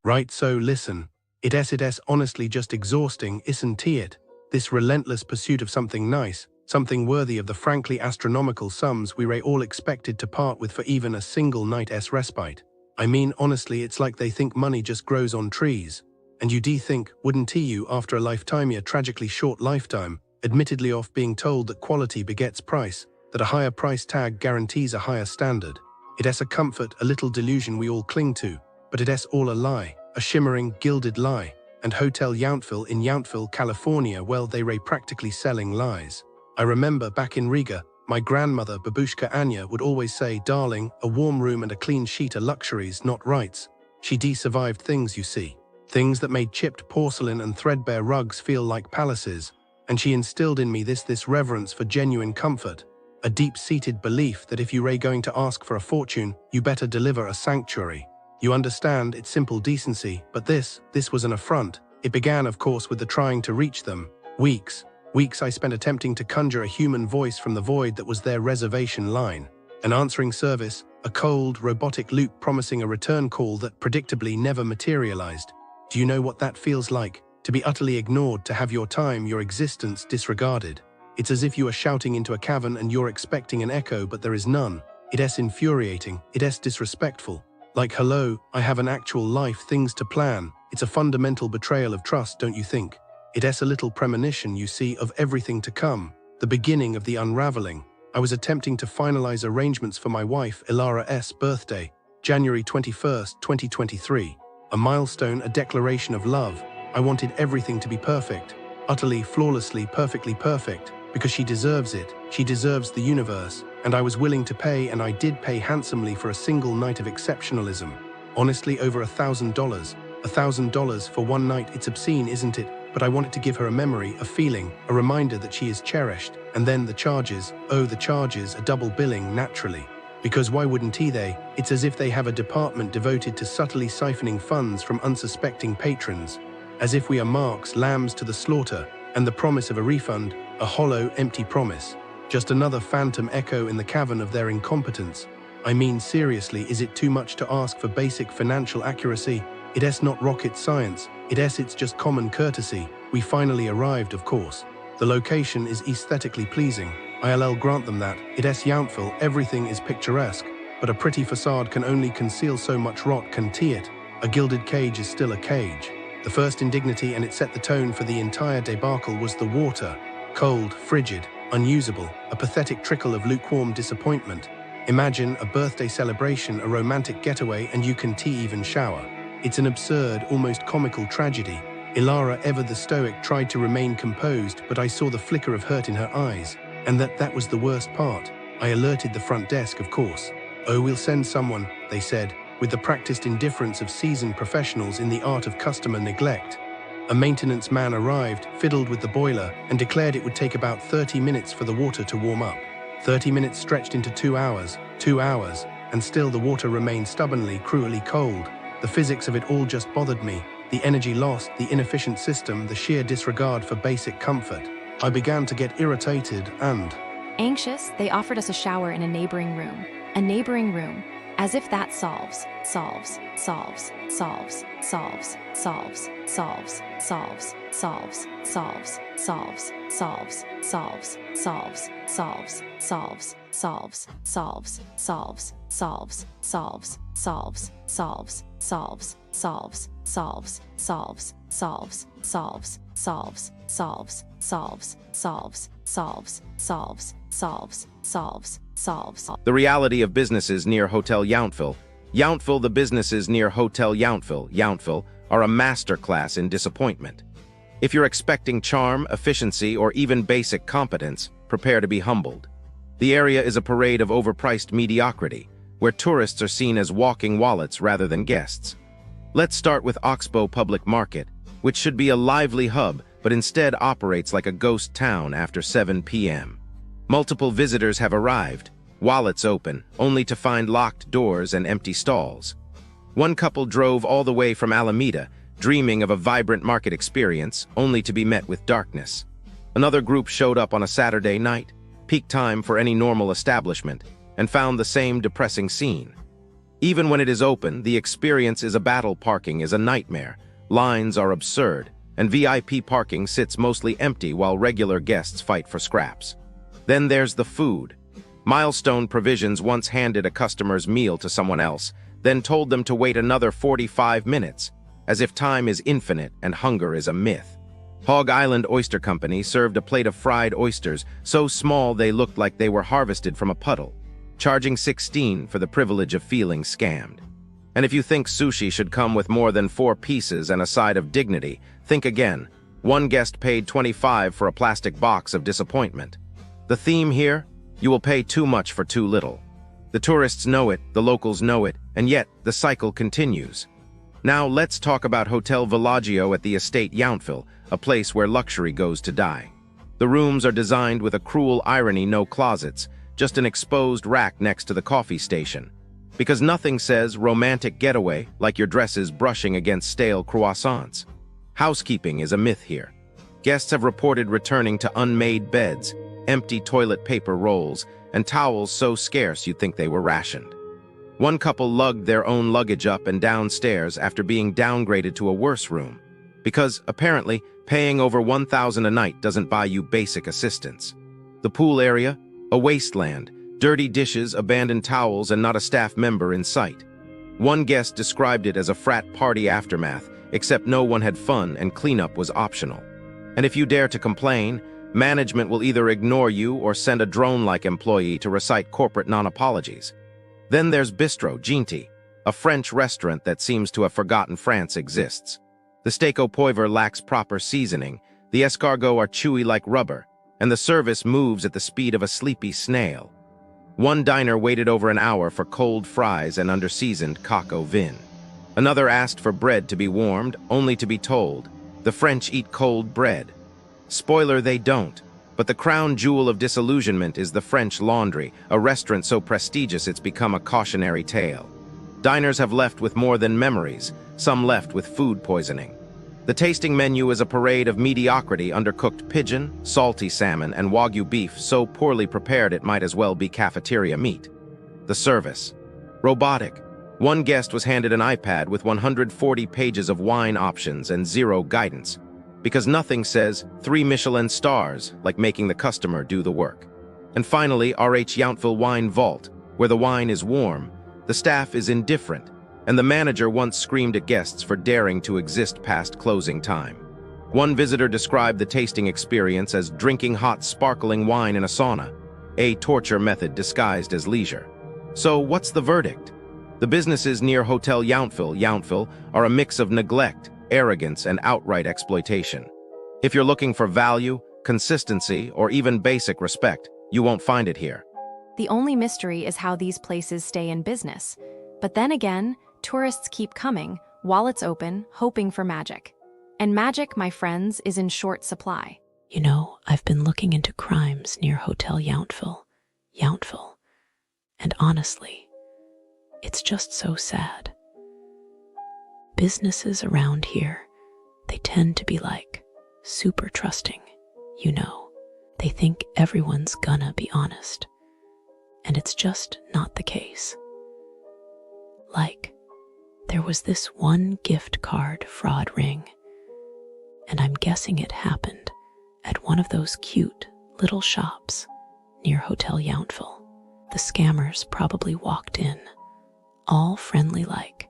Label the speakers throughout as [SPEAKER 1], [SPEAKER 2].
[SPEAKER 1] Right, so listen. It's honestly just exhausting, isn't it? This relentless pursuit of something nice, something worthy of the frankly astronomical sums we were all expected to part with for even a single night's respite. I mean, honestly, it's like they think money just grows on trees. And you think, wouldn't you, after a lifetime, a tragically short lifetime, admittedly off being told that quality begets price, that a higher price tag guarantees a higher standard. It's a comfort, a little delusion we all cling to, but it's all a lie, a shimmering, gilded lie. And Hotel Yountville in Yountville, California, well, they were practically selling lies. I remember back in Riga, my grandmother, Babushka Anya, would always say, "Darling, a warm room and a clean sheet are luxuries, not rights." She survived things, you see. Things that made chipped porcelain and threadbare rugs feel like palaces. And she instilled in me this reverence for genuine comfort. A deep-seated belief that if you were going to ask for a fortune, you better deliver a sanctuary. You understand, it's simple decency, but this was an affront. It began, of course, with the trying to reach them. Weeks I spent attempting to conjure a human voice from the void that was their reservation line. An answering service, a cold, robotic loop promising a return call that predictably never materialized. Do you know what that feels like? To be utterly ignored, to have your time, your existence disregarded. It's as if you are shouting into a cavern and you're expecting an echo, but there is none. It's infuriating, it's disrespectful. Like, hello, I have an actual life, things to plan. It's a fundamental betrayal of trust, don't you think? It's a little premonition, you see, of everything to come, the beginning of the unraveling. I was attempting to finalize arrangements for my wife, Ilara's birthday, January 21st, 2023. A milestone, a declaration of love. I wanted everything to be perfect, utterly, flawlessly, perfectly perfect, because she deserves it. She deserves the universe, and I was willing to pay, and I did pay handsomely for a single night of exceptionalism. Honestly, over $1,000. $1,000 for one night, it's obscene, isn't it? But I wanted to give her a memory, a feeling, a reminder that she is cherished. And then the charges, oh, the charges, a double billing, naturally. Because why wouldn't they? It's as if they have a department devoted to subtly siphoning funds from unsuspecting patrons. As if we are marks, lambs to the slaughter, and the promise of a refund, a hollow, empty promise. Just another phantom echo in the cavern of their incompetence. I mean, seriously, is it too much to ask for basic financial accuracy? It's not rocket science. It's just common courtesy. We finally arrived, of course. The location is aesthetically pleasing. I'll grant them that. It's Yountville, everything is picturesque. But a pretty facade can only conceal so much rot, can't it? A gilded cage is still a cage. The first indignity, and it set the tone for the entire debacle, was the water. Cold, frigid, unusable, a pathetic trickle of lukewarm disappointment. Imagine a birthday celebration, a romantic getaway, and you can't even shower. It's an absurd, almost comical tragedy. Ilara, ever the stoic, tried to remain composed, but I saw the flicker of hurt in her eyes. And that was the worst part. I alerted the front desk, of course. "Oh, we'll send someone," they said, with the practiced indifference of seasoned professionals in the art of customer neglect. A maintenance man arrived, fiddled with the boiler, and declared it would take about 30 minutes for the water to warm up. 30 minutes stretched into 2 hours, and still the water remained stubbornly, cruelly cold. The physics of it all just bothered me. The energy lost, the inefficient system, the sheer disregard for basic comfort. I began to get irritated and
[SPEAKER 2] anxious. They offered us a shower in a neighboring room. As if that solves.
[SPEAKER 3] The reality of businesses near Hotel Yountville. Yountville, the businesses near Hotel Yountville, are a masterclass in disappointment. If you're expecting charm, efficiency, or even basic competence, prepare to be humbled. The area is a parade of overpriced mediocrity, where tourists are seen as walking wallets rather than guests. Let's start with Oxbow Public Market, which should be a lively hub, but instead operates like a ghost town after 7 p.m. Multiple visitors have arrived, wallets open, only to find locked doors and empty stalls. One couple drove all the way from Alameda, dreaming of a vibrant market experience, only to be met with darkness. Another group showed up on a Saturday night, peak time for any normal establishment, and found the same depressing scene. Even when it is open, the experience is a battle. Parking is a nightmare, lines are absurd, and VIP parking sits mostly empty while regular guests fight for scraps. Then there's the food. Milestone Provisions once handed a customer's meal to someone else, then told them to wait another 45 minutes, as if time is infinite and hunger is a myth. Hog Island Oyster Company served a plate of fried oysters so small they looked like they were harvested from a puddle, charging $16 for the privilege of feeling scammed. And if you think sushi should come with more than 4 pieces and a side of dignity, think again. One guest paid $25 for a plastic box of disappointment. The theme here? You will pay too much for too little. The tourists know it, the locals know it, and yet the cycle continues. Now let's talk about Hotel Villaggio at the estate Yountville, a place where luxury goes to die. The rooms are designed with a cruel irony: no closets, just an exposed rack next to the coffee station. Because nothing says romantic getaway like your dresses brushing against stale croissants. Housekeeping is a myth here. Guests have reported returning to unmade beds, empty toilet paper rolls, and towels so scarce you'd think they were rationed. One couple lugged their own luggage up and downstairs after being downgraded to a worse room, because apparently paying over $1,000 a night doesn't buy you basic assistance. The pool area? A wasteland, dirty dishes, abandoned towels, and not a staff member in sight. One guest described it as a frat party aftermath, except no one had fun and cleanup was optional. And if you dare to complain, management will either ignore you or send a drone-like employee to recite corporate non-apologies. Then there's Bistro Ginty, a French restaurant that seems to have forgotten France exists. The steak au poivre lacks proper seasoning, the escargots are chewy like rubber, and the service moves at the speed of a sleepy snail. One diner waited over an hour for cold fries and under-seasoned coq au vin. Another asked for bread to be warmed, only to be told, the French eat cold bread. Spoiler, they don't. But the crown jewel of disillusionment is the French Laundry, a restaurant so prestigious it's become a cautionary tale. Diners have left with more than memories, some left with food poisoning. The tasting menu is a parade of mediocrity: undercooked pigeon, salty salmon, and Wagyu beef so poorly prepared it might as well be cafeteria meat. The service. Robotic. One guest was handed an iPad with 140 pages of wine options and zero guidance, because nothing says 3 Michelin stars like making the customer do the work. And finally, RH Yountville Wine Vault, where the wine is warm, the staff is indifferent, and the manager once screamed at guests for daring to exist past closing time. One visitor described the tasting experience as drinking hot, sparkling wine in a sauna, a torture method disguised as leisure. So what's the verdict? The businesses near Hotel Yountville are a mix of neglect, arrogance, and outright exploitation. If you're looking for value, consistency, or even basic respect, you won't find it here.
[SPEAKER 2] The only mystery is how these places stay in business. But then again, tourists keep coming, wallets open, hoping for magic. And magic, my friends, is in short supply.
[SPEAKER 4] You know, I've been looking into crimes near Hotel Yountville, and honestly, it's just so sad. Businesses around here, they tend to be like super trusting, you know. They think everyone's gonna be honest, and it's just not the case. Like, there was this one gift card fraud ring, and I'm guessing it happened at one of those cute little shops near Hotel Yountville. The scammers probably walked in, all friendly-like,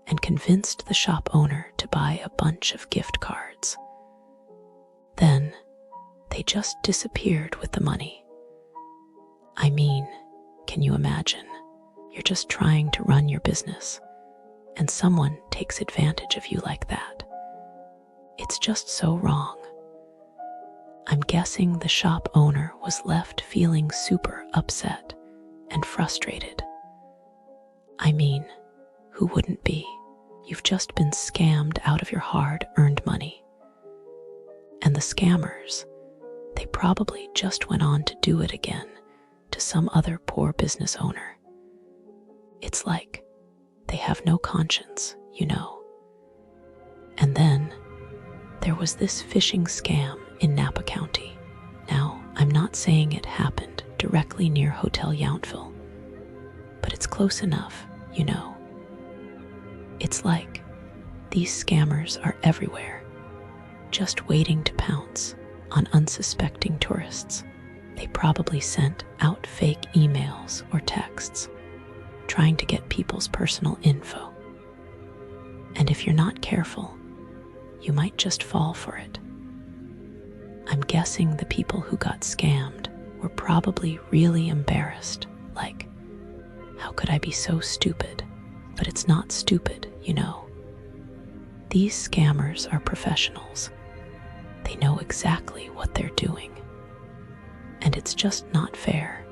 [SPEAKER 4] and convinced the shop owner to buy a bunch of gift cards. Then, they just disappeared with the money. I mean, can you imagine? You're just trying to run your business, and someone takes advantage of you like that. It's just so wrong. I'm guessing the shop owner was left feeling super upset and frustrated. I mean, who wouldn't be? You've just been scammed out of your hard-earned money. And the scammers, they probably just went on to do it again to some other poor business owner. It's like they have no conscience, you know. And then there was this phishing scam in Napa County. Now, I'm not saying it happened directly near Hotel Yountville, It's close enough, you know. It's like these scammers are everywhere, just waiting to pounce on unsuspecting tourists. They probably sent out fake emails or texts, trying to get people's personal info. And if you're not careful, you might just fall for it. I'm guessing the people who got scammed were probably really embarrassed, like, how could I be so stupid? But it's not stupid, you know. These scammers are professionals. They know exactly what they're doing. And it's just not fair.